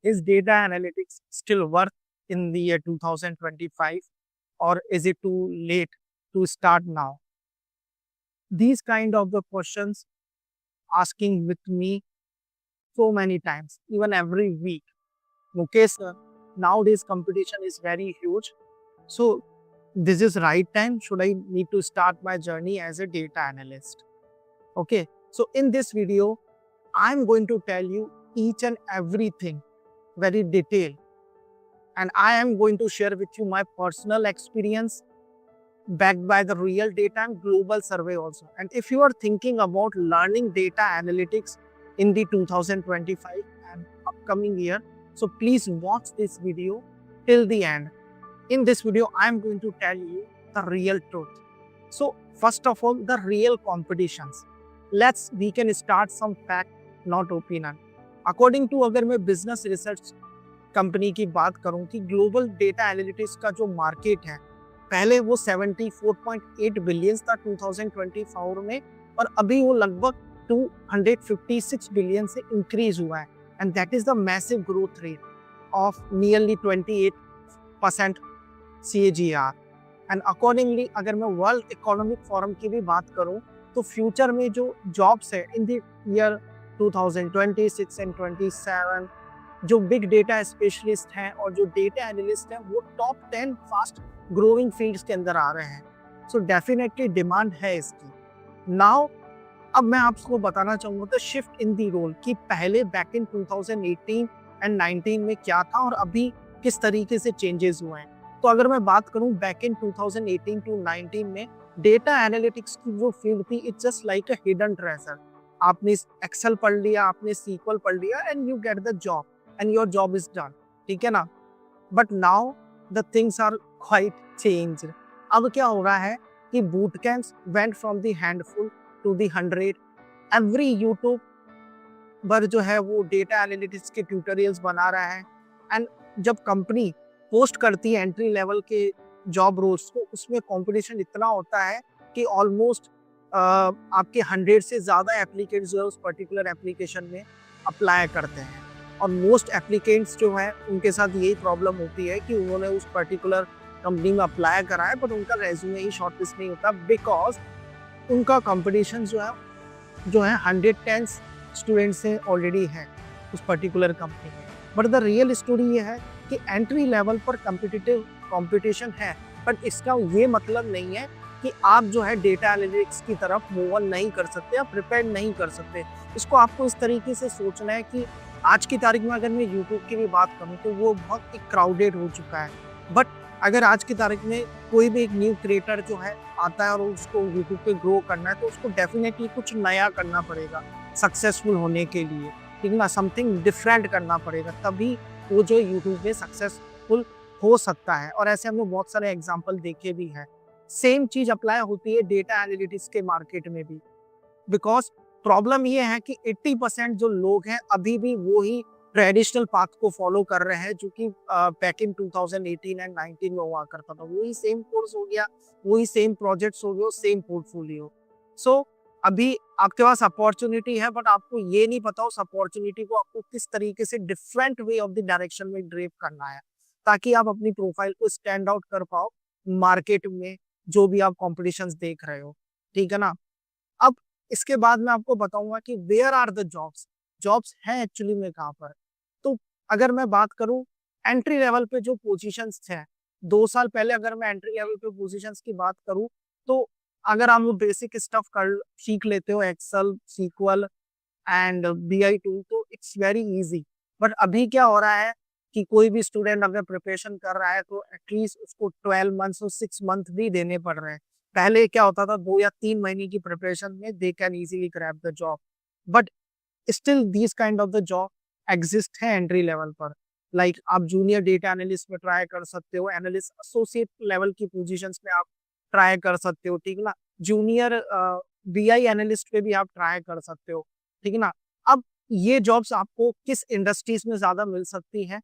Is data analytics still worth in the year 2025, or is it too late to start now? These kind of the questions asking with me so many times, even every week. Mukesh, nowadays competition is very huge. So this is right time. Should I need to start my journey as a data analyst? Okay. So in this video, I'm going to tell you each and everything very detailed. And I am going to share with you my personal experience backed by the real data and global survey also. And if you are thinking about learning data analytics in the 2025 and upcoming year, so please watch this video till the end. In this video, I am going to tell you the real truth. So first of all, the real competitions. We can start some fact, not opinion. According to अगर मैं business research company की बात करूं कि global data analytics का जो market है, पहले वो 74.8 बिलियन था 2024 में, और अभी वो लगभग 256 बिलियन से इंक्रीज हुआ है. And that is the massive growth rate of nearly 28% CAGR. And accordingly अगर मैं वर्ल्ड इकोनॉमिक फोरम की भी बात करूं तो फ्यूचर में जो जॉब्स है इन द ईयर 2026 एंड 27, जो बिग डेटा स्पेशलिस्ट हैं और जो डेटा एनालिस्ट हैं वो टॉप 10 फास्ट ग्रोइंग फील्ड्स के अंदर आ रहे हैं. सो डेफिनेटली डिमांड है इसकी. नाउ अब मैं आपको बताना चाहूँगा the shift in the role कि पहले बैक इन 2018 एंड 19 में क्या था और अभी किस तरीके से चेंजेस हुए हैं. तो अगर मैं बात करूँ बैक इन 2018 टू 19 में डेटा एनालिटिक्स की जो फील्ड थी, it's just like a hidden treasure. आपने एक्सेल पढ़ लिया, आपने SQL पढ़ लिया and you get the job and your job is done. ठीक है ना. But now the things are quite changed. अब क्या हो रहा है कि boot camps went from the handful to the 100. Every YouTube पर जो है वो डेटा एनालिटिक्स के ट्यूटोरियल्स बना रहा है. एंड जब कंपनी पोस्ट करती है एंट्री लेवल के जॉब रोल्स को, उसमें कंपटीशन इतना होता है कि ऑलमोस्ट आपके 100 से ज़्यादा एप्लीकेंट्स जो है उस पर्टिकुलर एप्लीकेशन में अप्लाई करते हैं. और मोस्ट एप्लीकेंट्स जो हैं उनके साथ यही प्रॉब्लम होती है कि उन्होंने उस पर्टिकुलर कंपनी में अप्लाई करा है पर उनका रेज्यूमे ही शॉर्टलिस्ट नहीं होता, बिकॉज उनका कंपटीशन जो है 110 स्टूडेंट्स से ऑलरेडी है उस पर्टिकुलर कंपनी में. बट द रियल स्टोरी ये है कि एंट्री लेवल पर कॉम्पिटिटिव कंपटीशन है, बट इसका ये मतलब नहीं है कि आप जो है डेटा एनालिटिक्स की तरफ मूव ऑन नहीं कर सकते या प्रिपेयर नहीं कर सकते. इसको आपको इस तरीके से सोचना है कि आज की तारीख में अगर मैं YouTube की भी बात करूँ तो वो बहुत एक क्राउडेड हो चुका है. बट अगर आज की तारीख में कोई भी एक न्यू क्रिएटर जो है आता है और उसको YouTube पे ग्रो करना है तो उसको डेफिनेटली कुछ नया करना पड़ेगा सक्सेसफुल होने के लिए. ठीक है ना. समथिंग डिफरेंट करना पड़ेगा, तभी वो जो YouTube पे सक्सेसफुल हो सकता है. और ऐसे हमने बहुत सारे एग्जाम्पल देखे भी हैं. सेम चीज़ अप्लाई होती है डेटा एनालिटिक्स के मार्केट में भी, बिकॉज प्रॉब्लम ये है कि 80% जो लोग हैं अभी भी वो ही ट्रेडिशनल पाथ को फॉलो कर रहे हैं जो कि बैक इन 2018 एंड 19 में हुआ करता था. वही सेम कोर्स हो गया, वही सेम प्रोजेक्ट्स हो गए, सेम पोर्टफोलियो. सो अभी आपके पास अपॉर्चुनिटी है, बट आपको ये नहीं पता उस अपॉर्चुनिटी को आपको किस तरीके से different way of the direction में ड्राइव करना है, ताकि आप अपनी प्रोफाइल को स्टैंड आउट कर पाओ मार्केट में जो भी आप कॉम्पिटिशन्स देख रहे हो. ठीक है ना. अब इसके बाद मैं आपको बताऊंगा कि वेयर आर द जॉब्स हैं एक्चुअली में कहाँ पर. तो अगर मैं बात करूं एंट्री लेवल पे जो पोजीशंस हैं, 2 साल पहले अगर मैं एंट्री लेवल पे पोजीशंस की बात करूं तो अगर आप बेसिक स्टफ कर सीख लेते हो, Excel, SQL and BI tool, तो इट्स वेरी इजी. बट अभी क्या हो रहा है कि कोई भी स्टूडेंट अगर प्रिपरेशन कर रहा है तो एटलीस्ट उसको 12 मंथ्स और 6 मंथ भी देने पड़ रहे हैं. पहले क्या होता था 2 या 3 महीने की प्रिपरेशन में they can easily grab the job. But still this kind of the job exist है एंट्री लेवल पर. लाइक आप जूनियर डेटा एनालिस्ट में ट्राई कर सकते हो, एनालिस्ट एसोसिएट लेवल की पोजीशंस में आप ट्राई कर सकते हो. ठीक है ना. जूनियर BI एनालिस्ट पे भी आप ट्राई कर सकते हो. ठीक है ना. अब ये जॉब्स आपको किस इंडस्ट्रीज में ज्यादा मिल सकती है?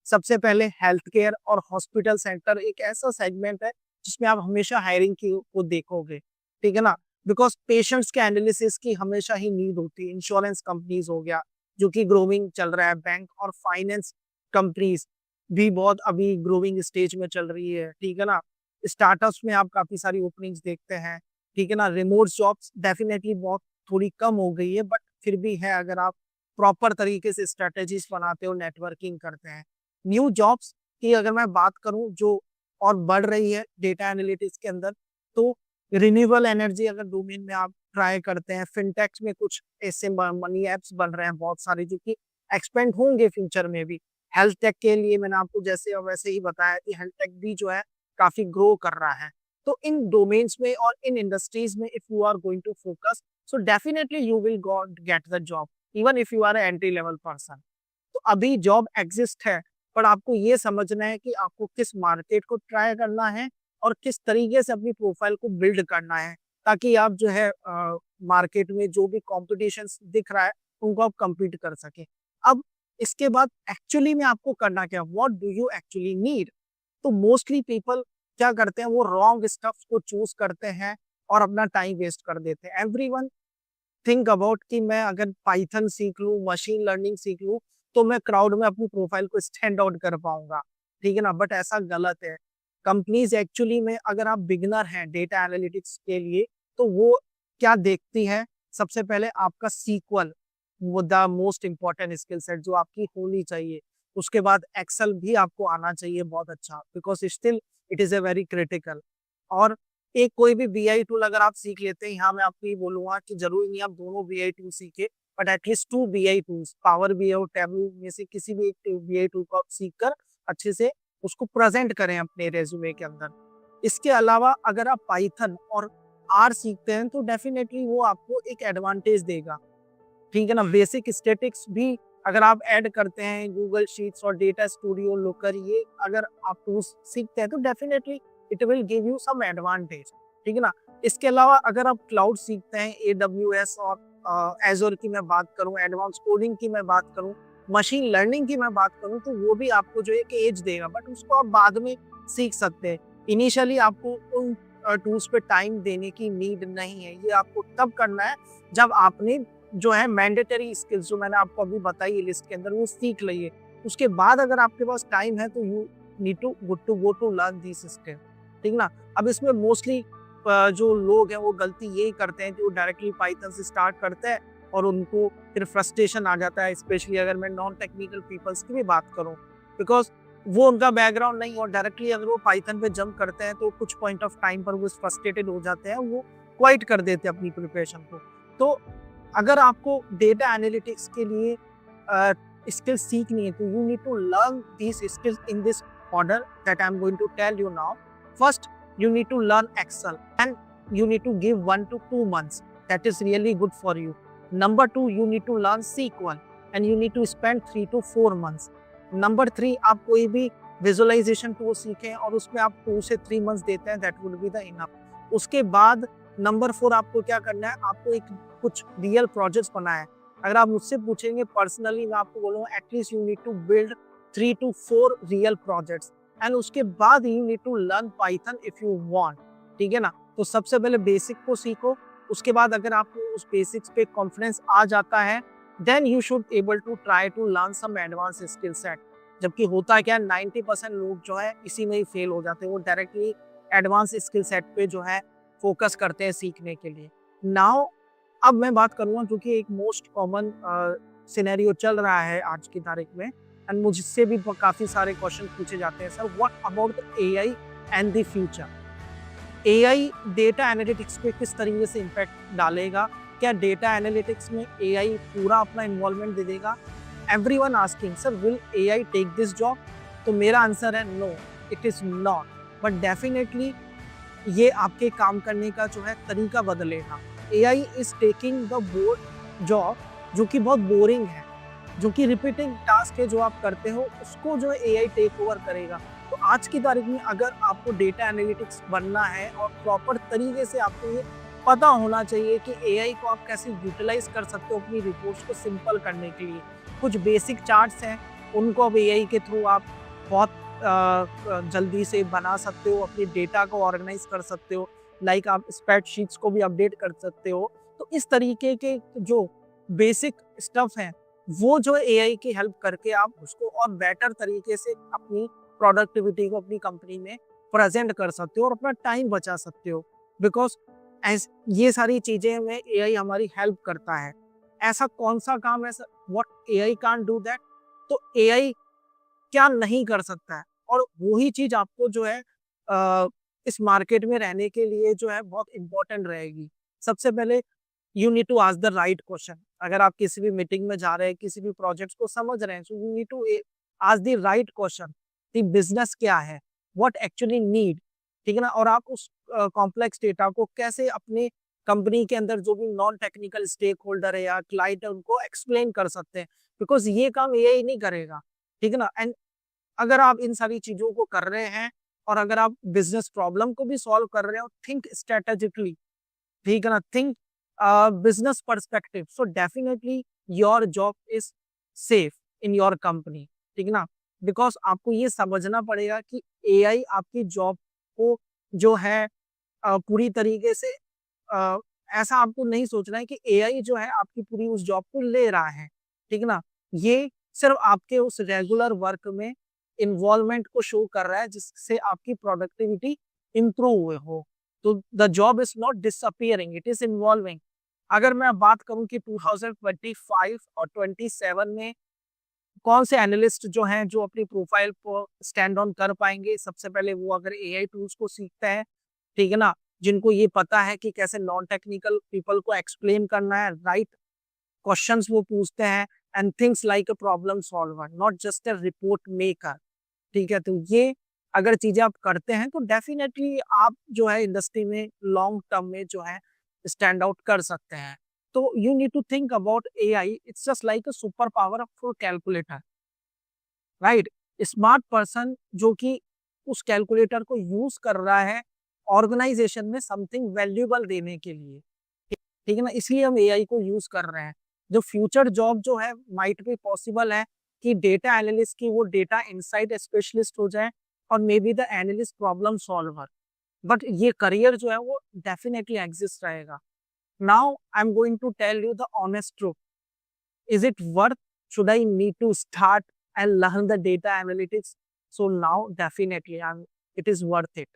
सबसे पहले हेल्थ केयर और हॉस्पिटल सेक्टर एक ऐसा सेगमेंट है जिसमें आप हमेशा हायरिंग को देखोगे. ठीक है ना. बिकॉज पेशेंट्स के एनालिसिस की हमेशा ही नीड होती है. इंश्योरेंस कंपनीज हो गया जो कि ग्रोइंग चल रहा है, बैंक और फाइनेंस कंपनीज भी बहुत अभी ग्रोइंग स्टेज में चल रही है, ठीक है ना। स्टार्टअप्स में आप काफी सारी ओपनिंग्स देखते हैं, ठीक है ना। रिमोट जॉब्स डेफिनेटली बहुत थोड़ी कम हो गई है, बट फिर भी है अगर आप प्रॉपर तरीके से स्ट्रेटेजीज बनाते हो, नेटवर्किंग करते हैं। न्यू जॉब्स की अगर मैं बात करूं जो और बढ़ रही है डेटा एनालिटिक्स के अंदर, तो रिन्यूएबल एनर्जी अगर डोमेन में आप ट्राई करते हैं, फिनटेक्स में कुछ ऐसे मनी एप्स बन रहे हैं बहुत सारे जो कि एक्सपेंड होंगे फ्यूचर में भी। हेल्थ टेक के लिए मैंने आपको जैसे और वैसे ही बताया कि हेल्थ टेक भी जो है काफी ग्रो कर रहा है। तो इन डोमेन्स में और इन इंडस्ट्रीज में if you are going to focus, so definitely you will get the job even if you are entry level person. तो अभी जॉब एग्जिस्ट है, पर आपको ये समझना है कि आपको किस मार्केट को ट्राई करना है और किस तरीके से अपनी प्रोफाइल को बिल्ड करना है, ताकि आप जो है मार्केट में जो भी कॉम्पिटिशन दिख रहा है उनको आप कम्पीट कर सके। अब इसके बाद एक्चुअली में आपको करना क्या, what do you actually need. तो मोस्टली पीपल क्या करते हैं, वो रॉन्ग स्टफ्स को चूज करते हैं और अपना टाइम वेस्ट कर देते हैं। एवरीवन थिंक अबाउट कि मैं अगर पाइथन सीख लूं, मशीन लर्निंग सीख लूं, तो मैं क्राउड में अपनी प्रोफाइल को स्टैंड आउट कर पाऊंगा, ठीक है ना। बट ऐसा गलत है। कंपनीज एक्चुअली में अगर आप बिगनर हैं डेटा एनालिटिक्स के लिए, तो वो क्या देखती है, सबसे पहले आपका सीक्वल, वो the most important skill set जो आपकी होनी चाहिए। उसके बाद एक्सेल भी आपको आना चाहिए बहुत अच्छा, because still it is a very critical. और एक कोई भी बीआई टूल अगर आप सीख लेते हैं, यहाँ मैं आपको ये बोलूंगा कि जरूरी नहीं आप दोनों बीआई टूल सीखे, but at least 2 BI tools, power BI और टैबलू में से किसी भी एक बीआई टूल को सीख कर अच्छे से उसको प्रेजेंट करें अपने रेज्यूमे के अंदर। इसके अलावा अगर आप पाइथन और आर सीखते हैं तो डेफिनेटली वो आपको एक एडवांटेज देगा, ठीक है ना। बेसिक स्टैटिक्स भी अगर आप ऐड करते हैं, गूगल शीट्स और डेटा स्टूडियो, लोकर, ये अगर आप टूल्स सीखते हैं तो definitely it will give you some advantage, ठीक है ना। इसके अलावा अगर आप क्लाउड सीखते हैं, AWS और एजोर की मैं बात करूं, एडवांस कोडिंग की मैं बात करूं, मशीन लर्निंग की मैं बात करूं, तो वो भी आपको जो एक एज देगा, बट उसको आप बाद में सीख सकते हैं। इनिशियली आपको उन टूल्स पे टाइम देने की नीड नहीं है। ये आपको तब करना है जब आपने जो है मैंडेटरी स्किल्स जो मैंने आपको अभी बताई लिस्ट के अंदर, वो सीख लीजिए। उसके बाद अगर आपके पास टाइम है तो you need to go to learn this skill, ठीक ना। अब इसमें मोस्टली जो लोग हैं वो गलती यही करते हैं कि वो डायरेक्टली पाइथन से स्टार्ट करते हैं और उनको फिर फ्रस्ट्रेशन आ जाता है, स्पेशली अगर मैं नॉन टेक्निकल पीपल्स की भी बात करूं, बिकॉज वो उनका बैकग्राउंड नहीं, और डायरेक्टली अगर वो पाइथन पे जंप करते हैं तो कुछ पॉइंट ऑफ टाइम पर वो फ्रस्ट्रेटेड हो जाते हैं, वो क्वाइट कर देते हैं अपनी प्रिपरेशन को। तो अगर आपको डेटा एनालिटिक्स के लिए स्किल्स सीखनी है तो you need to learn these skills in this order that I'm going to tell you now. First, you need to learn Excel and you need to give 1 to 2 months. That is really good for you. Number 2, you need to learn SQL and you need to spend 3 to 4 months. Number 3, आप कोई भी visualisation tool सीखें और उसमें आप 2 से 3 months देते हैं, that would be the enough. उसके बाद नंबर 4 आपको क्या करना है, आपको एक कुछ रियल प्रोजेक्ट्स बनाए। अगर आप मुझसे पूछेंगे पर्सनली, मैं आपको बोलूँगा at least you need to build 3 to 4 real projects and उसके बाद you need to learn Python if you want, ठीक है ना। तो सबसे पहले बेसिक को सीखो, उसके बाद अगर आपको उस बेसिक्स पे कॉन्फिडेंस आ जाता है, then you should able to try to learn some advance skill set. जबकि होता क्या है, 90% लोग जो है इसी में ही फेल हो जाते हैं, वो डायरेक्टली एडवांस स्किल सेट पे जो है फोकस करते हैं सीखने के लिए। नाउ अब मैं बात करूँगा क्योंकि एक मोस्ट कॉमन सिनेरियो चल रहा है आज की तारीख में, एंड मुझसे भी काफ़ी सारे क्वेश्चन पूछे जाते हैं, sir what about AI and the future. AI data analytics पे किस तरीके से इम्पैक्ट डालेगा, क्या डेटा एनालिटिक्स में AI पूरा अपना इन्वॉल्वमेंट दे देगा। Everyone asking sir will AI take this job, तो मेरा आंसर है no, it is not, but definitely ये आपके काम करने का जो है तरीका बदलेगा। AI is taking the board job जो कि बहुत बोरिंग है, जो कि रिपीटिंग टास्क है जो आप करते हो, उसको जो AI टेक ओवर करेगा। तो आज की तारीख में अगर आपको डेटा एनालिटिक्स बनना है और प्रॉपर तरीके से आपको ये पता होना चाहिए कि AI को आप कैसे यूटिलाइज कर सकते हो अपनी रिपोर्ट्स को सिंपल करने के लिए। कुछ बेसिक चार्ट्स हैं, उनको अब AI के थ्रू आप बहुत जल्दी से बना सकते हो, अपने डेटा को ऑर्गेनाइज कर सकते हो, लाइक आप स्प्रेडशीट्स को भी अपडेट कर सकते हो। तो इस तरीके के जो बेसिक स्टफ हैं वो जो एआई की हेल्प करके आप उसको और बेटर तरीके से अपनी प्रोडक्टिविटी को अपनी कंपनी में प्रेजेंट कर सकते हो और अपना टाइम बचा सकते हो, बिकॉज ये सारी चीजें में एआई हमारी हेल्प करता है। ऐसा कौन सा काम है what AI can't do that? तो एआई क्या नहीं कर सकता है, और वही चीज आपको जो है इस मार्केट में रहने के लिए जो है बहुत इंपॉर्टेंट रहेगी। सबसे पहले you need to ask the right question. अगर आप किसी भी मीटिंग में जा रहे हैं, किसी भी प्रोजेक्ट को समझ रहे हैं, so you need to ask the right question. The business क्या है, व्हाट एक्चुअली नीड, ठीक है ना। और आप उस कॉम्प्लेक्स डेटा को कैसे अपने कंपनी के अंदर जो भी नॉन टेक्निकल स्टेक होल्डर है या क्लाइंट है उनको एक्सप्लेन कर सकते हैं, बिकॉज ये काम एआई नहीं करेगा, ठीक है ना। एंड अगर आप इन सारी चीजों को कर रहे हैं और अगर आप बिजनेस प्रॉब्लम को भी सॉल्व कर रहे हो, थिंक स्ट्रेटेजिकली, ठीक है ना, think business perspective, so definitely your job is safe in your company, ठीक है ना। बिकॉज आपको ये समझना पड़ेगा कि एआई आपकी जॉब को जो है पूरी तरीके से ऐसा आपको नहीं सोचना है कि एआई जो है आपकी पूरी उस जॉब को ले रहा है, ठीक है ना। ये सिर्फ आपके उस रेगुलर वर्क में इन्वॉल्वमेंट को शो कर रहा है जिससे आपकी प्रोडक्टिविटी इंप्रूव हुए हो। तो the job is not disappearing, it is involving. अगर मैं बात करूं कि 2025 और 27 में कौन से एनालिस्ट जो हैं जो अपनी प्रोफाइल को स्टैंड ऑन कर पाएंगे, सबसे पहले वो अगर एआई टूल्स को सीखते हैं, ठीक है ना, जिनको ये पता है कि कैसे नॉन टेक्निकल पीपल को एक्सप्लेन करना है, राइट क्वेश्चंस वो पूछते हैं, and things like a problem solver, not just a report maker, ठीक है। तो ये अगर चीजें आप करते हैं तो डेफिनेटली आप जो है इंडस्ट्री में लॉन्ग टर्म में जो है स्टैंड आउट कर सकते हैं। तो you need to think about AI, it's just like a super power for calculator, right. Smart person जो कि उस कैलकुलेटर को यूज कर रहा है ऑर्गेनाइजेशन में समथिंग वैल्यूएबल देने के लिए, ठीक है ना, इसलिए हम एआई को यूज कर रहे हैं। जो फ्यूचर जॉब जो है माइट भी पॉसिबल है कि डेटा एनालिस्ट की वो डेटा इंसाइट स्पेशलिस्ट हो जाए और may be the analyst problem solver, but ये करियर जो है वो डेफिनेटली एग्जिस्ट रहेगा। Now I am going to tell you the honest truth, is it worth, should I need to start and learn the data analytics? So now definitely it is worth it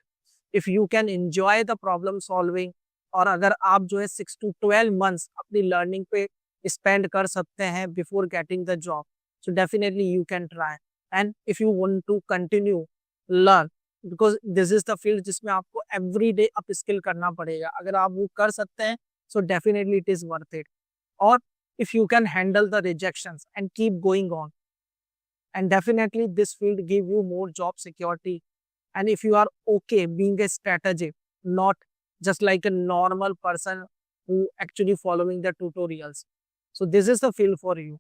if you can enjoy the problem solving। और अगर आप जो है 6 to 12 months अपनी learning पे spend कर सकते हैं before getting the job, so definitely you can try. And if you want to continue learn, because this is the field जिसमें आपको एवरी डे अप स्किल करना पड़ेगा, अगर आप वो कर सकते हैं so definitely it is worth it. और if you can handle the rejections and keep going on, and definitely this field give you more job security, and if you are okay being a strategist, not just like a normal person who actually following the tutorials, so this is the field for you।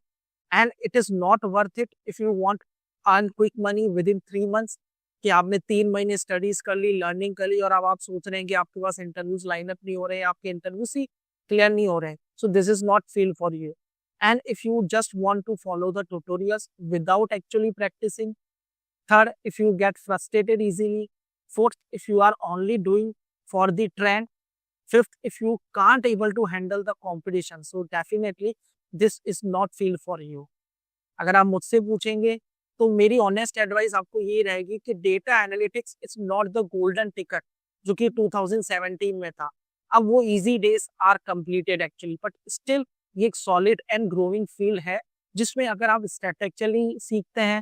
and it is not worth it if you want earn quick money within 3 months, कि आपने 3 महीने studies कर ली, learning कर ली, और अब आप सोच रहे हैं कि आपके पास इंटरव्यूज लाइनअप नहीं हो रहे हैं, आपके इंटरव्यूज ही क्लियर नहीं हो रहे हैं, so this is not field for you। and if you just want to follow the tutorials without actually practicing, third, if you get frustrated easily, fourth, if you are only doing for the trend, fifth, if you can't able to handle the competition, so definitely this is not field for you। अगर आप मुझसे पूछेंगे तो मेरी honest advice आपको ये रहेगी कि data analytics is not the golden ticket जो कि 2017 में था। अब वो easy days are completed actually, but still ये एक सॉलिड एंड ग्रोइंग फील्ड है जिसमें अगर आप स्ट्रेटेजिकली सीखते हैं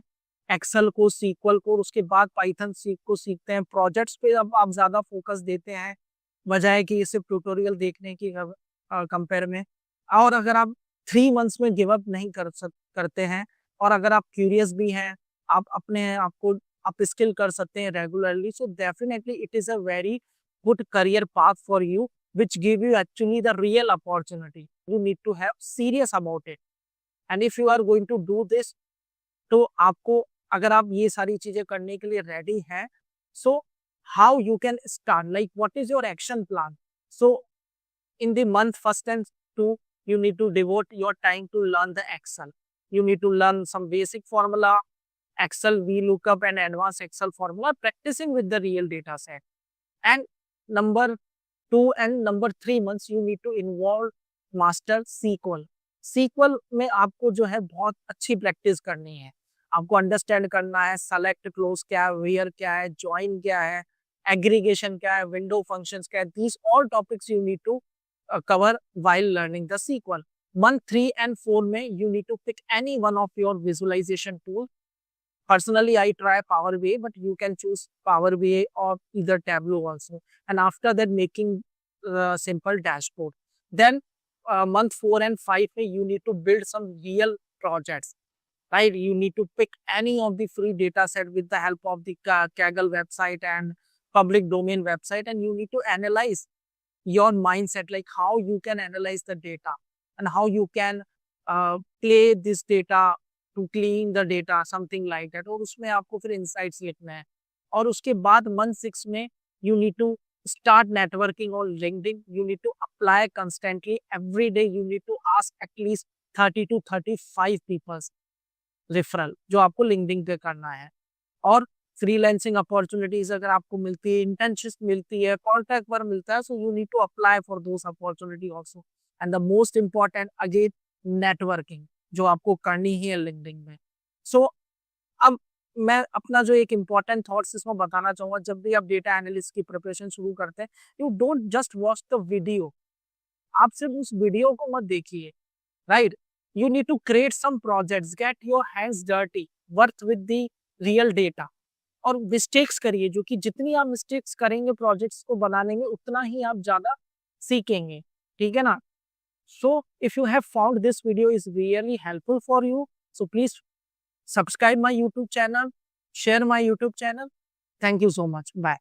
एक्सेल को, सीक्वल को, उसके बाद पाइथन को सीखते हैं, प्रोजेक्ट्स पे अब आप ज्यादा फोकस देते हैं बजाय कि सिर्फ ट्यूटोरियल देखने की कंपेयर में, और अगर आप 3 मंथ्स में गिव अप नहीं करते हैं, और अगर आप क्यूरियस भी हैं, आप अपने आप को अप स्किल कर सकते हैं regularly, so definitely it is a very good career path for you which give you actually the real opportunity। You need to have serious about it, and if you are going to do this, तो आपको अगर आप ये सारी चीजें करने के लिए रेडी हैं, so how you can start, like what is your action plan? So in the month first and 2, you need to devote your time to learn the Excel। You need to learn some basic formula, Excel VLOOKUP and advanced Excel formula, practicing with the real data set। And number 2 and number 3 months you need to involve master SQL। Sequel में आपको जो है बहुत अच्छी practice करनी है, आपको understand करना है सेलेक्ट क्लोज क्या है, वेयर क्या है, ज्वाइन क्या है, एग्रीगेशन क्या है, विंडो फंक्शंस क्या है, these all topics you need to cover while learning the SQL. Month 3 and 4 में you need to pick any one of your visualization tool. Personally, I try Power BI, but you can choose Power BI or either Tableau also. And after that, making simple dashboard. Then month 4 and 5 में you need to build some real projects. Right? You need to pick any of the free data set with the help of the Kaggle website and public domain website, and you need to analyze your mindset, like how you can analyze the data and how you can play this data to clean the data, something like that. और उसमें आपको फिर insights लिखना है. और उसके बाद month 6 में you need to start networking on LinkedIn. You need to apply constantly. Every day you need to ask at least 30 to 35 people referral जो आपको LinkedIn पे करना है. और फ्रीलांसिंग अपॉर्चुनिटीज अगर आपको मिलती है, इंटर्नशिप मिलती है, कॉन्ट्रैक्ट पर मिलता है, so you need to apply for those opportunity also. And the most important again networking जो आपको करनी है लिंक्डइन में. सो अब मैं अपना जो एक इम्पॉर्टेंट थॉट्स इसमें बताना चाहूंगा, जब भी आप डेटा एनालिस्ट की प्रिपरेशन शुरू करते हैं, you don't just watch the video. आप सिर्फ उस वीडियो को मत देखिए, right? You need to create some projects, get your hands dirty, work with the real data. और मिस्टेक्स करिए, जो कि जितनी आप मिस्टेक्स करेंगे प्रोजेक्ट्स को बनाने में, उतना ही आप ज्यादा सीखेंगे. ठीक है ना? So if you have found this video is really helpful for you, so please subscribe my YouTube channel, share my YouTube channel. Thank you so much. Bye.